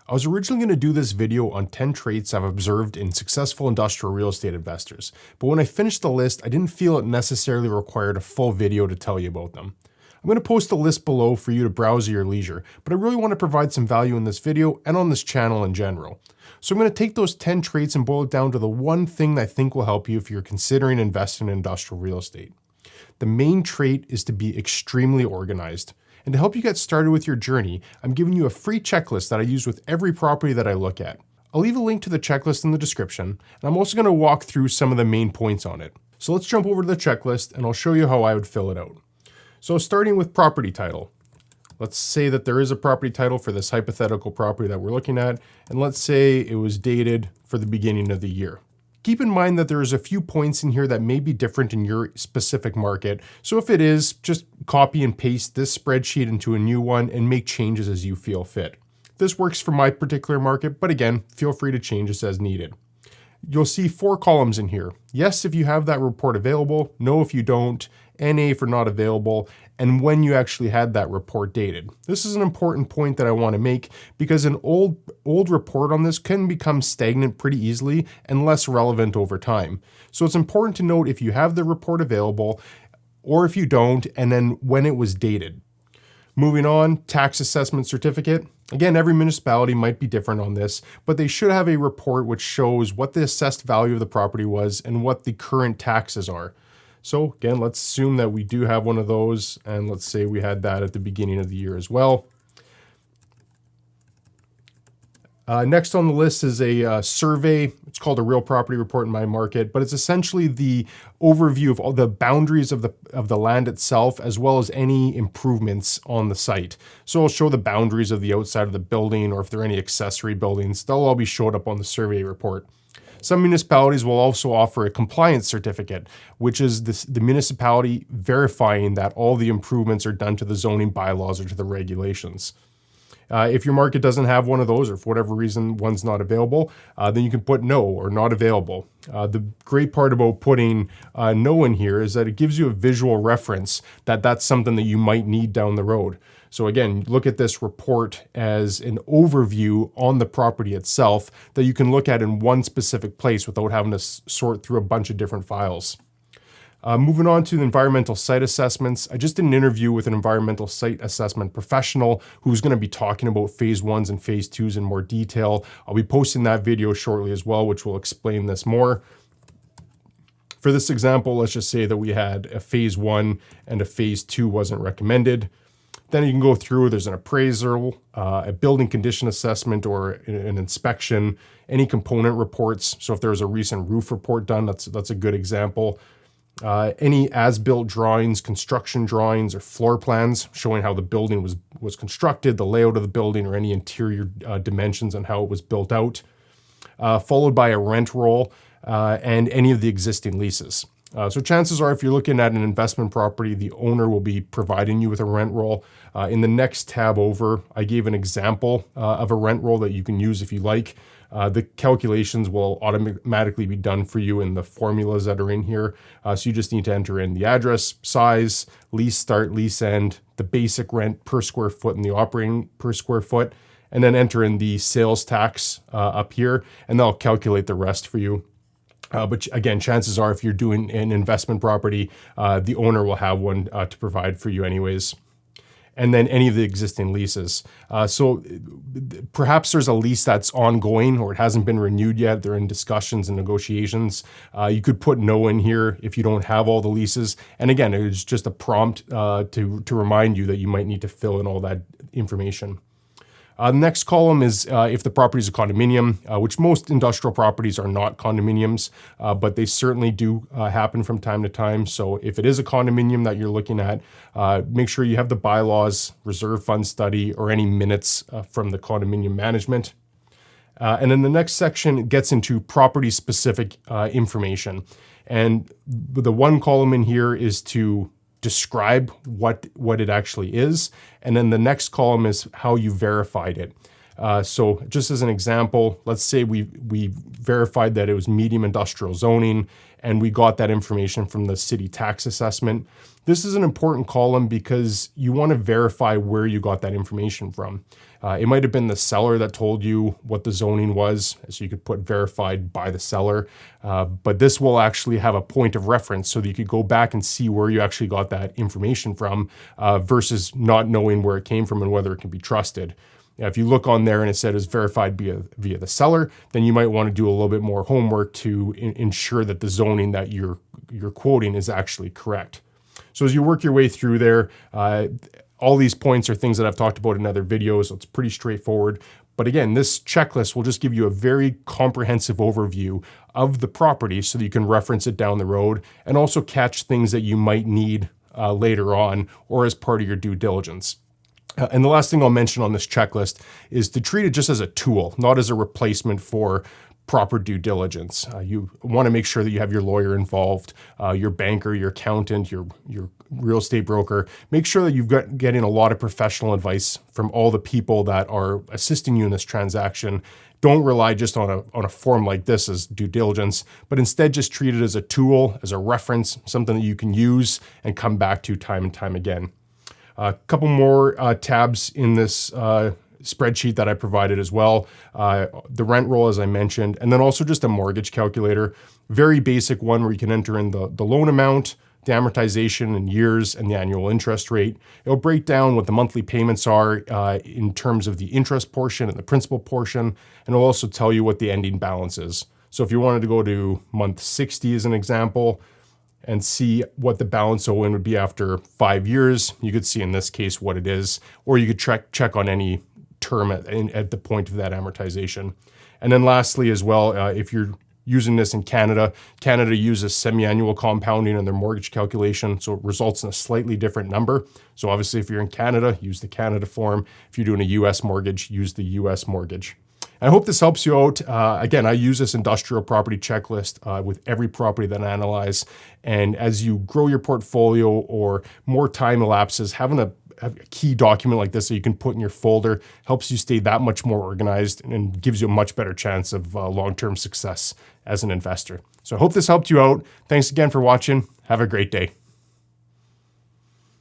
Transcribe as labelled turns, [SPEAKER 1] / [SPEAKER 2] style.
[SPEAKER 1] I was originally going to do this video on 10 traits I've observed in successful industrial real estate investors, but when I finished the list, I didn't feel it necessarily required a full video to tell you about them. I'm going to post the list below for you to browse at your leisure, but I really want to provide some value in this video and on this channel in general. So I'm going to take those 10 traits and boil it down to the one thing that I think will help you if you're considering investing in industrial real estate. The main trait is to be extremely organized. And to help you get started with your journey, I'm giving you a free checklist that I use with every property that I look at. I'll leave a link to the checklist in the description, and I'm also going to walk through some of the main points on it. So let's jump over to the checklist and I'll show you how I would fill it out. So starting with property title. Let's say that there is a property title for this hypothetical property that we're looking at, and let's say it was dated for the beginning of the year. Keep in mind that there's a few points in here that may be different in your specific market. So if it is, just copy and paste this spreadsheet into a new one and make changes as you feel fit. This works for my particular market, but again, feel free to change this as needed. You'll see 4 columns in here. Yes, if you have that report available. No, if you don't. NA for not available, and when you actually had that report dated. This is an important point that I want to make because an old report on this can become stagnant pretty easily and less relevant over time. So it's important to note if you have the report available or if you don't, and then when it was dated. Moving on, tax assessment certificate. Again, every municipality might be different on this, but they should have a report which shows what the assessed value of the property was and what the current taxes are. So again, let's assume that we do have one of those, and let's say we had that at the beginning of the year as well. Next on the list is a survey. It's called a real property report in my market, but it's essentially the overview of all the boundaries of the land itself, as well as any improvements on the site. So it'll show the boundaries of the outside of the building, or if there are any accessory buildings, they'll all be showed up on the survey report. Some municipalities will also offer a compliance certificate, which is the municipality verifying that all the improvements are done to the zoning bylaws or to the regulations. If your market doesn't have one of those, or for whatever reason one's not available, then you can put no or not available. The great part about putting no in here is that it gives you a visual reference that that's something that you might need down the road. So again, look at this report as an overview on the property itself that you can look at in one specific place without having to sort through a bunch of different files. Moving on to the environmental site assessments. I just did an interview with an environmental site assessment professional who's going to be talking about phase 1s and phase 2s in more detail. I'll be posting that video shortly as well, which will explain this more. For this example, let's just say that we had a phase 1 and a phase 2 wasn't recommended. Then you can go through, there's an appraisal, a building condition assessment or an inspection, any component reports. So if there's a recent roof report done, that's a good example. Any as-built drawings, construction drawings, or floor plans showing how the building was constructed, the layout of the building, or any interior dimensions on how it was built out. Followed by a rent roll and any of the existing leases. So chances are if you're looking at an investment property, the owner will be providing you with a rent roll. In the next tab over, I gave an example of a rent roll that you can use if you like. The calculations will automatically be done for you in the formulas that are in here. So you just need to enter in the address, size, lease start, lease end, the basic rent per square foot and the operating per square foot, and then enter in the sales tax up here, and they'll calculate the rest for you. But again, chances are if you're doing an investment property, the owner will have one to provide for you anyways. And then any of the existing leases. So perhaps there's a lease that's ongoing or it hasn't been renewed yet. They're in discussions and negotiations. You could put no in here if you don't have all the leases. And again, it's just a prompt to remind you that you might need to fill in all that information. The next column is if the property is a condominium, which most industrial properties are not condominiums, but they certainly do happen from time to time. So if it is a condominium that you're looking at, make sure you have the bylaws, reserve fund study, or any minutes from the condominium management. And then the next section gets into property-specific information. And the one column in here is to describe what it actually is. And then the next column is how you verified it. So just as an example, let's say we verified that it was medium industrial zoning, and we got that information from the city tax assessment. This is an important column because you want to verify where you got that information from. It might have been the seller that told you what the zoning was, so you could put verified by the seller. But this will actually have a point of reference so that you could go back and see where you actually got that information from versus not knowing where it came from and whether it can be trusted. Now, if you look on there and it said it's verified via the seller, then you might want to do a little bit more homework to ensure that the zoning that you're quoting is actually correct. So as you work your way through there, all these points are things that I've talked about in other videos, so it's pretty straightforward. But again, this checklist will just give you a very comprehensive overview of the property so that you can reference it down the road and also catch things that you might need later on or as part of your due diligence. And the last thing I'll mention on this checklist is to treat it just as a tool, not as a replacement for proper due diligence. You want to make sure that you have your lawyer involved, your banker, your accountant, your real estate broker. Make sure that you've got getting a lot of professional advice from all the people that are assisting you in this transaction. Don't rely just on a form like this as due diligence, but instead just treat it as a tool, as a reference, something that you can use and come back to time and time again. A couple more tabs in this spreadsheet that I provided as well. The rent roll, as I mentioned, and then also just a mortgage calculator. Very basic one where you can enter in the loan amount, the amortization in years, and the annual interest rate. It'll break down what the monthly payments are in terms of the interest portion and the principal portion, and it'll also tell you what the ending balance is. So if you wanted to go to month 60 as an example, and see what the balance owing would be after 5 years, you could see in this case what it is, or you could check on any term at the point of that amortization. And then lastly as well, if you're using this in Canada, Canada uses semi-annual compounding in their mortgage calculation, so it results in a slightly different number. So obviously if you're in Canada, use the Canada form. If you're doing a US mortgage, use the US mortgage. I hope this helps you out. Again, I use this industrial property checklist with every property that I analyze. And as you grow your portfolio or more time elapses, having a key document like this that you can put in your folder helps you stay that much more organized and gives you a much better chance of long-term success as an investor. So I hope this helped you out. Thanks again for watching. Have a great day.